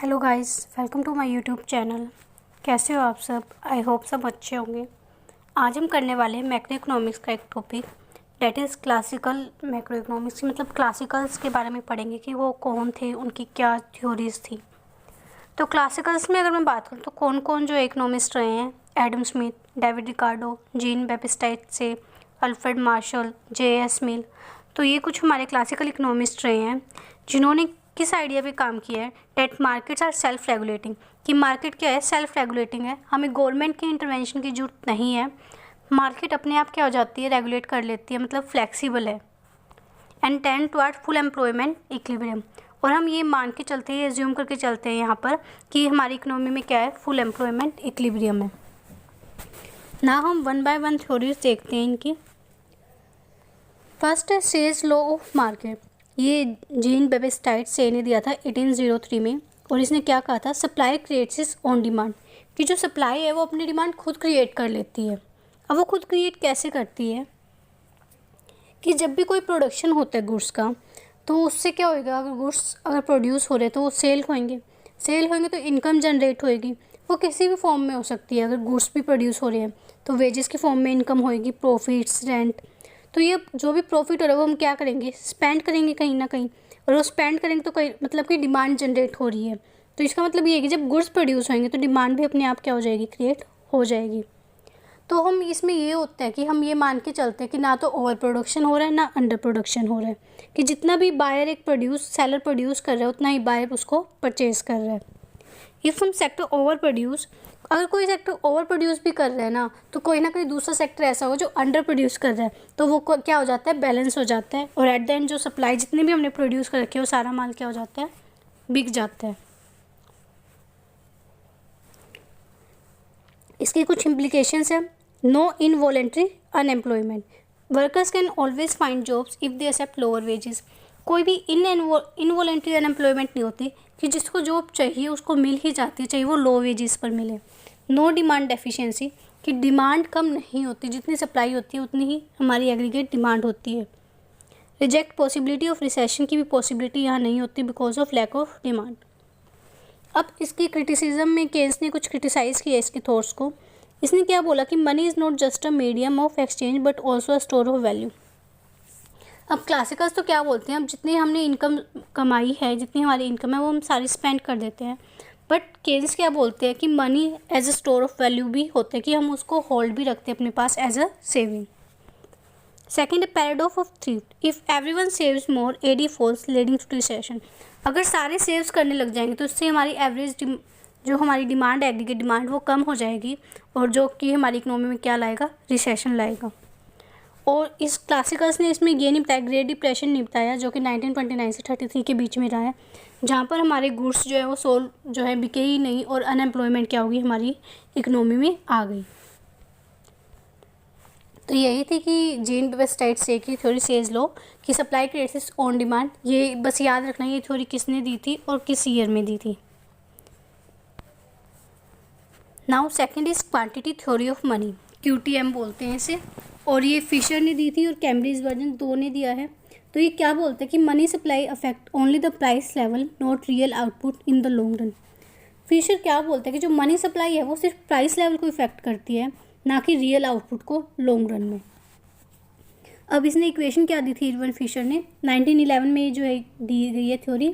Hello guys, welcome to my YouTube channel. कैसे हो आप सब? आई होप सब अच्छे होंगे। आज हम करने वाले हैं मैक्रो इकोनॉमिक्स का एक topic, that is classical macro economics. मतलब क्लासिकल्स के बारे में पढ़ेंगे कि वो कौन थे, उनकी क्या थ्योरीज थी। तो क्लासिकल्स में अगर मैं बात करूँ तो कौन कौन जो इकोनॉमिस्ट रहे हैं: Adam Smith, David Ricardo, Jean Baptiste से, अल्फ्रेड मार्शल, जे.एस. मिल। तो ये कुछ हमारे क्लासिकल इकोनॉमिस्ट रहे हैं जिन्होंने किस आइडिया पे काम किया है, that markets are self regulating. कि मार्केट क्या है? सेल्फ रेगुलेटिंग है, हमें गवर्नमेंट की इंटरवेंशन की जरूरत नहीं है। मार्केट अपने आप क्या हो जाती है, रेगुलेट कर लेती है, मतलब फ्लेक्सिबल है। And tend toward full employment equilibrium. और हम ये मान के चलते हैं, एज्यूम करके चलते हैं यहाँ पर कि हमारी इकोनॉमी में क्या है, फुल एम्प्लॉयमेंट इक्विलिब्रियम है ना। हम वन बाय वन थ्योरीज देखते हैं इनकी। फर्स्ट है सेज लॉ ऑफ मार्केट। ये जीन बैप्टिस्ट से ने दिया था 1803 में। और इसने क्या कहा था, supply creates is on demand. कि जो सप्लाई है वो अपनी डिमांड खुद क्रिएट कर लेती है। अब वो खुद क्रिएट कैसे करती है कि जब भी कोई प्रोडक्शन होता है गुड्स का, तो उससे क्या होएगा, अगर गुड्स अगर प्रोड्यूस हो रहे तो वो सेल होंगे तो इनकम जनरेट होएगी। वो किसी भी फॉर्म में हो सकती है। अगर गुड्स भी प्रोड्यूस हो रहे हैं तो वेजेस की फॉर्म में इनकम होएगी, प्रॉफिट्स, रेंट। तो ये जो भी प्रॉफिट हो रहा है वो हम क्या करेंगे, स्पेंड करेंगे कहीं ना कहीं। और वो स्पेंड करेंगे तो कहीं मतलब कि डिमांड जनरेट हो रही है। तो इसका मतलब ये है कि जब गुड्स प्रोड्यूस होंगे तो डिमांड भी अपने आप क्या हो जाएगी, क्रिएट हो जाएगी। तो हम इसमें ये होता है कि हम ये मान के चलते हैं कि ना तो ओवर प्रोडक्शन हो रहा है ना अंडर प्रोडक्शन हो रहा है। कि जितना भी बायर एक सेलर प्रोड्यूस कर रहा है उतना ही बायर उसको परचेज कर रहा है। इफ़ हम सेक्टर ओवर प्रोड्यूस, अगर कोई सेक्टर ओवर प्रोड्यूस भी कर रहा है ना, तो कोई ना कोई दूसरा सेक्टर ऐसा हो जो अंडर प्रोड्यूस कर रहा है, तो वो क्या हो जाता है, बैलेंस हो जाता है। और एट द एंड जो सप्लाई जितने भी हमने प्रोड्यूस कर रखे हो सारा माल क्या हो जाता है, बिक जाता है। इसकी कुछ इम्प्लीकेशंस है। No involuntary unemployment. Workers can always find jobs if they accept lower wages. कोई भी इनवॉलेंट्री अनएम्प्लॉयमेंट नहीं होती कि जिसको जॉब चाहिए उसको मिल ही जाती है, चाहिए वो लो वेजेस पर मिले। नो डिमांड डेफिशिएंसी, कि डिमांड कम नहीं होती, जितनी सप्लाई होती है उतनी ही हमारी एग्रीगेट डिमांड होती है। रिजेक्ट पॉसिबिलिटी ऑफ रिसेशन, की भी पॉसिबिलिटी यहाँ नहीं होती because of lack of demand. अब इसकी क्रिटिसिज्म में केन्स ने कुछ क्रिटिसाइज़ किया इसके थॉट्स को। इसने क्या बोला कि money is not just a medium of exchange but also a store of value. अब क्लासिकल्स तो क्या बोलते हैं, अब जितनी हमने इनकम कमाई है, जितनी हमारी इनकम है वो हम सारी स्पेंड कर देते हैं। बट केन्स क्या बोलते हैं कि money as a store of value भी होता है, कि हम उसको होल्ड भी रखते हैं अपने पास as a saving. Second, paradox of thrift. If everyone saves more AD falls leading to recession. अगर सारे सेव्स करने लग जाएंगे तो उससे हमारी एवरेज जो हमारी डिमांड है, एग्रीगेट डिमांड, वो कम हो जाएगी। और जो कि हमारी इकोनॉमी में क्या लाएगा, रिसेशन लाएगा। और इस क्लासिकल्स ने इसमें ये नहीं बताया, ग्रेट डिप्रेशन नहीं बताया, जो कि 1929 से 33 के बीच में रहा है, जहाँ पर हमारे गुड्स जो है वो सोल जो है बिके ही नहीं और अनएम्प्लॉयमेंट क्या होगी, हमारी इकोनॉमी में आ गई। तो यही थी कि जीन बैप्टिस्ट से की थ्योरी सेज लो कि सप्लाई क्रिएट्स ऑन डिमांड। ये बस याद रखना, ये थ्योरी किसने दी थी और किस ईयर में दी थी। Now second is quantity theory of money, QTM बोलते हैं इसे। और ये फिशर ने दी थी और कैम्ब्रिज वर्जन 2 ने दिया है। तो ये क्या बोलते हैं कि money supply affect only the price level not real output in the long run. Fisher क्या बोलते हैं कि जो मनी सप्लाई है वो सिर्फ प्राइस लेवल को इफेक्ट करती है, ना कि रियल आउटपुट को लॉन्ग रन में। अब इसने इक्वेशन क्या दी थी इरविन फिशर ने 1911 में, जो है दी गई है theory,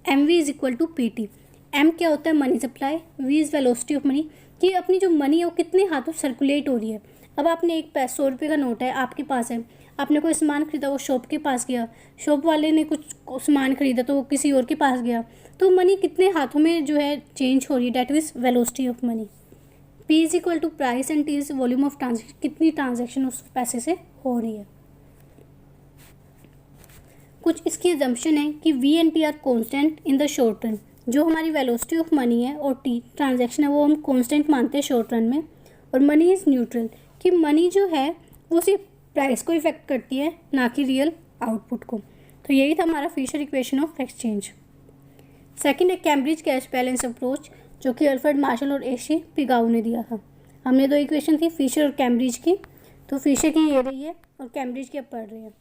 MV is equal to PT। M क्या होता है, money supply, V is velocity of money, कि अपनी जो मनी है वो कितने हाथों सर्कुलेट हो रही है। अब आपने एक 100 रुपये का नोट है आपके पास है, आपने कोई सामान खरीदा, वो शॉप के पास गया, शॉप वाले ने कुछ सामान खरीदा तो वो किसी और के पास गया, तो मनी कितने हाथों में जो है चेंज हो रही है, that is velocity of money. P is equal to price and T is volume of transaction, कितनी ट्रांजेक्शन उस पैसे से हो रही है। कुछ इसकी एजम्पशन है कि V and T are constant in the short run. जो हमारी वेलोसिटी ऑफ मनी है और T ट्रांजैक्शन है वो हम कॉन्स्टेंट मानते हैं शॉर्ट रन में। और मनी इज़ न्यूट्रल, कि मनी जो है वो सिर्फ प्राइस को इफेक्ट करती है, ना कि रियल आउटपुट को। तो यही था हमारा Fisher equation of exchange. Second है कैम्ब्रिज कैश बैलेंस अप्रोच, जो कि अल्फ्रेड मार्शल और AC पिगाउ ने दिया था। हमने 2 इक्वेशन थी, फिशर और कैम्ब्रिज की। तो फिशर की ये रही है और कैम्ब्रिज की अब पढ़ रही है।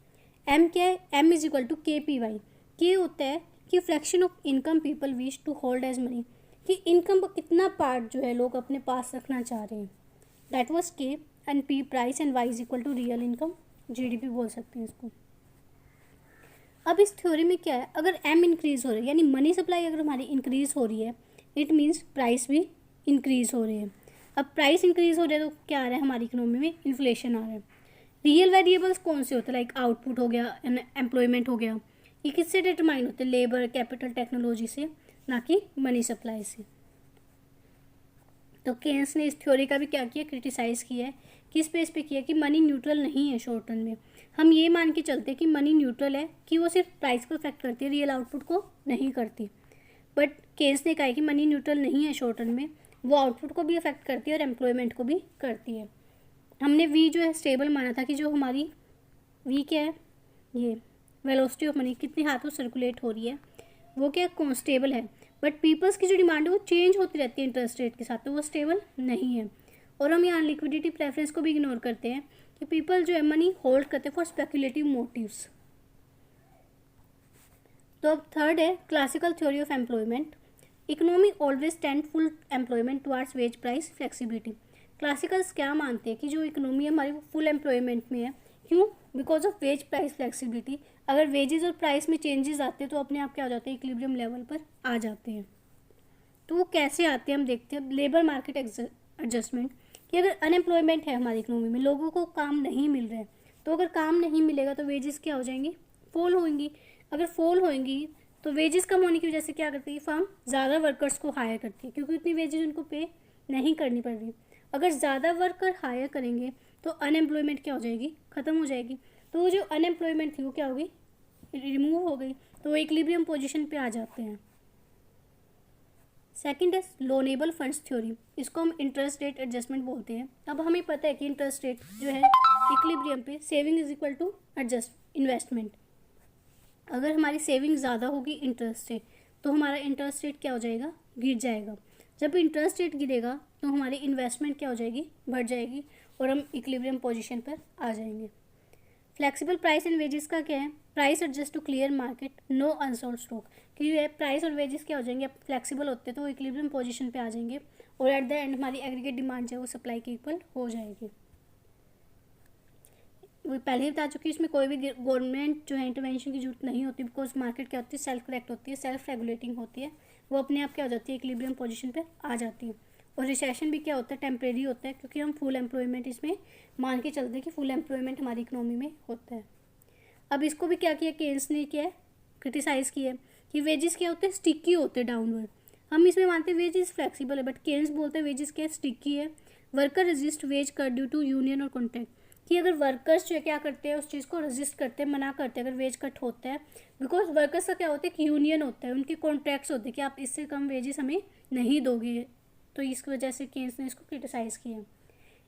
M क्या है, M is equal to KPY। K होता है कि fraction of income people wish to hold as money, कि इनकम का कितना पार्ट जो है लोग अपने पास रखना चाह रहे हैं। That was K and P price and Y is equal to real income, GDP बोल सकते हैं इसको। अब इस थ्योरी में क्या है, अगर एम इंक्रीज हो रही है यानी मनी सप्लाई अगर हमारी इंक्रीज हो रही है, इट मीन्स प्राइस भी इंक्रीज हो रही है। अब प्राइस इंक्रीज हो रहा है तो क्या आ रहा है हमारी इकोनॉमी में, इन्फ्लेशन आ रहा है। रियल वेरिएबल्स कौन से होते हैं, लाइक आउटपुट हो गया, एम्प्लॉयमेंट हो गया, ये किससे डिटरमाइन होते हैं, लेबर, कैपिटल, टेक्नोलॉजी से, ना कि मनी सप्लाई से। तो केन्स ने इस थ्योरी का भी क्या किया, क्रिटिसाइज़ किया है। किस बेस पे किया कि मनी न्यूट्रल नहीं है शॉर्ट टर्म में। हम ये मान के चलते हैं कि मनी न्यूट्रल है, कि वो सिर्फ प्राइस को इफेक्ट करती है, रियल आउटपुट को नहीं करती। बट केन्स ने कहा है कि मनी न्यूट्रल नहीं है शॉर्ट टर्म में, वो आउटपुट को भी अफेक्ट करती है और एम्प्लॉयमेंट को भी करती है। हमने वी जो है स्टेबल माना था, कि जो हमारी वी क्या है, ये वेलोसिटी ऑफ मनी कितने हाथों सर्कुलेट हो रही है, वो क्या कॉन्स्टेबल है। बट पीपल्स की जो डिमांड है वो चेंज होती रहती है इंटरेस्ट रेट के साथ, तो वो स्टेबल नहीं है। और हम यहाँ लिक्विडिटी प्रेफरेंस को भी इग्नोर करते हैं, कि पीपल जो है मनी होल्ड करते हैं फॉर स्पेकुलेटिव मोटिव्स। तो अब थर्ड है classical theory of employment. Economy always tend full employment towards wage price flexibility. Classicals क्या मानते हैं कि जो इकोनॉमी है हमारी वो फुल एम्प्लॉयमेंट में है, क्यों, because of ways price flexibility. अगर वेजेस और प्राइस में चेंजेस आते हैं तो अपने आप क्या हो जाते हैं, इक्विलिब्रियम लेवल पर आ जाते हैं। तो वो कैसे आते हैं हम देखते हैं। लेबर मार्केट एडजस्टमेंट, कि अगर अनएम्प्लॉयमेंट है हमारी इकोनॉमी में, लोगों को काम नहीं मिल रहा है, तो अगर काम नहीं मिलेगा तो वेजेस क्या हो जाएंगी, फॉल होंगी। अगर फॉल होंगी तो वेजेस कम होने की वजह से क्या करती है फर्म, ज़्यादा वर्कर्स को हायर करती है, क्योंकि उतनी वेजेस उनको पे नहीं करनी पड़ रही। अगर ज़्यादा वर्कर हायर करेंगे तो अनएम्प्लॉयमेंट क्या हो जाएगी, ख़त्म हो जाएगी। तो वो जो अनएम्प्लॉयमेंट थी वो क्या हो गई, रिमूव हो गई, तो वो इक्विलिब्रियम पोजीशन पे आ जाते हैं। सेकंड है लोनेबल फंड्स थ्योरी, इसको हम इंटरेस्ट रेट एडजस्टमेंट बोलते हैं। अब हमें पता है कि इंटरेस्ट रेट जो है इक्विलिब्रियम पे saving is equal to adjust investment. अगर हमारी सेविंग ज़्यादा होगी इंटरेस्ट से, तो हमारा इंटरेस्ट रेट क्या हो जाएगा, गिर जाएगा। जब इंटरेस्ट रेट गिरेगा तो हमारी इन्वेस्टमेंट क्या हो जाएगी, बढ़ जाएगी, और हम इक्विलिब्रियम पोजीशन पर आ जाएंगे। फ्लेक्सिबल प्राइस एंड वेजेस का क्या है, price adjust to clear market, no unsold stock, कि प्राइस और वेजेस क्या हो जाएंगे, फ्लेक्सिबल होते हैं तो वो इक्विलिब्रियम पोजीशन पे आ जाएंगे, और एट द एंड हमारी एग्रीगेट डिमांड जो है वो सप्लाई के इक्वल हो जाएगी। वो पहले ही बता चुकी, इसमें कोई भी गवर्नमेंट जो है इंटरवेंशन की जरूरत नहीं होती, बिकॉज मार्केट क्या होती है, सेल्फ करेक्ट होती है, सेल्फ रेगुलेटिंग होती है, वो अपने आप क्या हो जाती है, इक्विलिब्रियम पोजीशन पे आ जाती है। और रिसेशन भी क्या होता है, टेम्परेरी होता है, क्योंकि हम फुल एम्प्लॉयमेंट इसमें मान के चलते हैं कि फुल एम्प्लॉयमेंट हमारी इकोनॉमी में होता है। अब इसको भी क्या किया, केन्स ने क्या है, क्रिटिसाइज़ किया है कि वेजेस क्या होते हैं, स्टिकी होते हैं डाउनवर्ड। हम इसमें मानते हैं वेजेस फ्लेक्सिबल है, बट केन्स बोलते हैं वेजेस क्या स्टिकी है। Worker resist wage cut due to union और कॉन्ट्रैक्ट, कि अगर वर्कर्स जो है क्या करते हैं, उस चीज़ को रेजिस्ट करते हैं, मना करते हैं अगर वेज कट होता है, बिकॉज वर्कर्स का क्या होता है कि यूनियन होता है, उनके कॉन्ट्रैक्ट्स होते हैं कि आप इससे कम वेजेस हमें नहीं दोगे। तो इस वजह से केन्स ने इसको क्रिटिसाइज़ किया।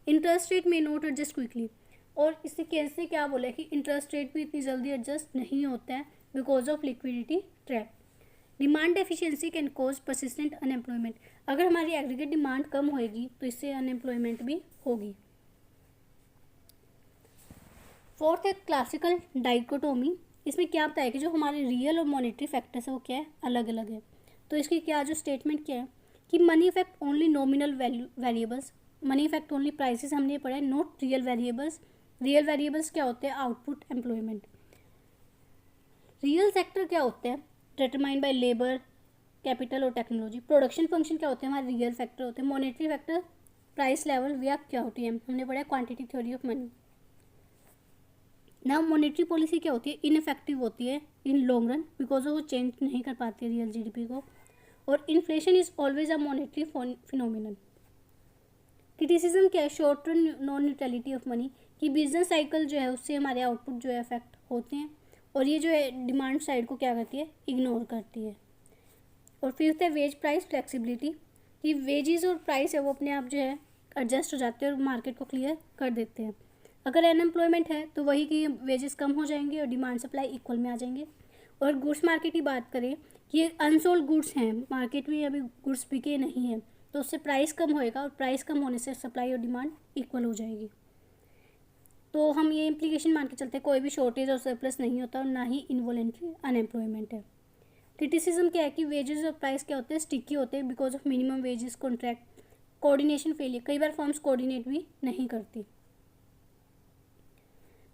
इंटरेस्ट रेट में नोट एडजस्ट क्विकली, और इससे केन्स ने क्या बोला कि इंटरेस्ट रेट भी इतनी जल्दी एडजस्ट नहीं होता है because of liquidity trap. Demand efficiency can cause persistent unemployment, अगर हमारी एग्रीगेट डिमांड कम होएगी तो इससे अनएम्प्लॉयमेंट भी होगी। फोर्थ है क्लासिकल डाइकोटोमी, इसमें क्या बताया कि जो हमारे रियल और मॉनेटरी फैक्टर्स है वो क्या है, अलग अलग है। तो इसकी क्या जो स्टेटमेंट क्या है कि money effect only nominal variables, money effect only prices हमने पढ़ा है, not real variables. Real variables क्या होते हैं, आउटपुट, एम्प्लॉयमेंट। रियल सेक्टर क्या होते हैं, डिटरमाइंड बाय लेबर, कैपिटल और टेक्नोलॉजी। प्रोडक्शन फंक्शन क्या होते हैं, हमारे रियल फैक्टर होते हैं। मॉनेटरी फैक्टर प्राइस लेवल या क्या होती है, हमने पढ़ा है क्वांटिटी थ्योरी ऑफ मनी। ना मॉनेटरी पॉलिसी क्या होती है, इनफेक्टिव होती है इन लॉन्ग रन, बिकॉज वो चेंज नहीं कर पाती है रियल जीडीपी को। और inflation is always a monetary phenomenon. Criticism क्या है, short term non neutrality of money, कि बिजनेस साइकिल जो है उससे हमारे आउटपुट जो है अफेक्ट होते हैं, और ये जो है डिमांड साइड को क्या करती है, इग्नोर करती है। और फिफ्थ है वेज प्राइस फ्लेक्सिबिलिटी, कि वेजेस और प्राइस है वो अपने आप जो है एडजस्ट हो जाते हैं और मार्केट को क्लियर कर देते हैं। अगर अनएम्प्लॉयमेंट है तो वही कि वेजेस कम हो जाएंगे और डिमांड सप्लाई इक्वल में आ जाएंगे। और गुड्स मार्केट की बात करें कि अनसोल्ड गुड्स हैं मार्केट में, अभी गुड्स बिके नहीं हैं, तो उससे प्राइस कम होएगा, और प्राइस कम होने से सप्लाई और डिमांड इक्वल हो जाएगी। तो हम ये इम्प्लीकेशन मान के चलते हैं कोई भी शॉर्टेज और सरप्लस नहीं होता, और ना ही इनवॉलेंट्री अनएम्प्लॉयमेंट है। क्रिटिसिज्म क्या है कि वेजेस और प्राइस क्या होते हैं, स्टिकी होते हैं because of minimum wages, contract, coordination failure, कई बार फर्म्स कोऑर्डिनेट भी नहीं करती।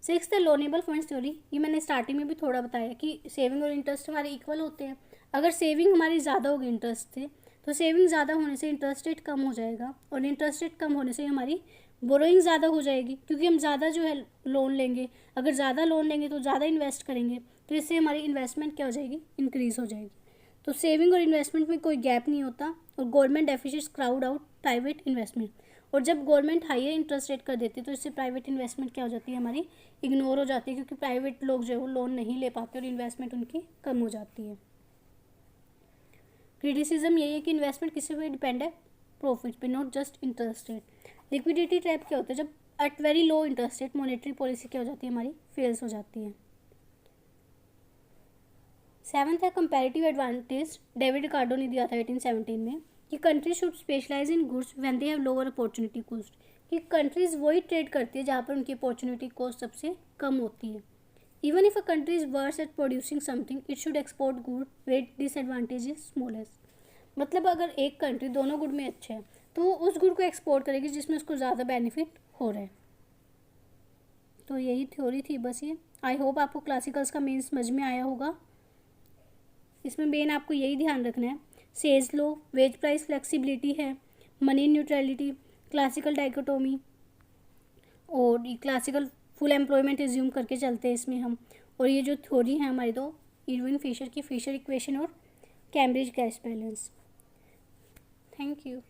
Six the loanable funds theory, ये मैंने स्टार्टिंग में भी थोड़ा बताया कि सेविंग और इंटरेस्ट हमारे इक्वल होते हैं। अगर सेविंग हमारी ज़्यादा होगी इंटरेस्ट से, तो सेविंग ज़्यादा होने से इंटरेस्ट रेट कम हो जाएगा, और इंटरेस्ट रेट कम होने से हमारी बोरोइंग ज़्यादा हो जाएगी, क्योंकि हम ज़्यादा जो है लोन लेंगे। अगर ज़्यादा लोन लेंगे तो ज़्यादा इन्वेस्ट करेंगे, तो इससे हमारी इन्वेस्टमेंट क्या हो जाएगी, इंक्रीज़ हो जाएगी। तो सेविंग और इन्वेस्टमेंट में कोई गैप नहीं होता, और government deficits crowd out private investment. और जब गवर्नमेंट हायर इंटरेस्ट रेट कर देती है तो इससे प्राइवेट इन्वेस्टमेंट क्या हो जाती है, हमारी इग्नोर हो जाती है, क्योंकि प्राइवेट लोग जो है वो लोन नहीं ले पाते और इन्वेस्टमेंट उनकी कम हो जाती है। क्रिटिसिज्म यही है कि इन्वेस्टमेंट किसी पे डिपेंड है, प्रॉफिट पे, not just interest rate. Liquidity trap क्या होता है, जब at very low interest rate monetary policy क्या हो जाती है, हमारी फेल्स हो जाती है। सेवन्थ है कंपैरेटिव एडवांटेज, डेविड रिकार्डो ने दिया था 1817 में, कि countries should specialise in goods when they have lower opportunity cost, कि कंट्रीज वही ट्रेड करती है जहाँ पर उनकी अपॉर्चुनिटी कॉस्ट सबसे कम होती है। Even if a country is worse at producing something, it should export good where disadvantage is smallest. मतलब अगर एक कंट्री दोनों गुड में अच्छा है तो वो उस गुड को एक्सपोर्ट करेगी जिसमें उसको ज़्यादा बेनिफिट हो रहा है। तो यही थ्योरी थी बस ये। आई होप आपको क्लासिकल्स का मेन समझ में आया होगा। इसमें मेन आपको यही ध्यान रखना है, सेल्स लो, वेज प्राइस फ्लेक्सिबिलिटी है, मनी न्यूट्रलिटी, क्लासिकल डाइकोटोमी, और क्लासिकल फुल एम्प्लॉयमेंट एज्यूम करके चलते हैं इसमें हम। और ये जो थ्योरी है हमारी दो, इरविन फिशर की फिशर इक्वेशन और Cambridge gas balance. Thank you.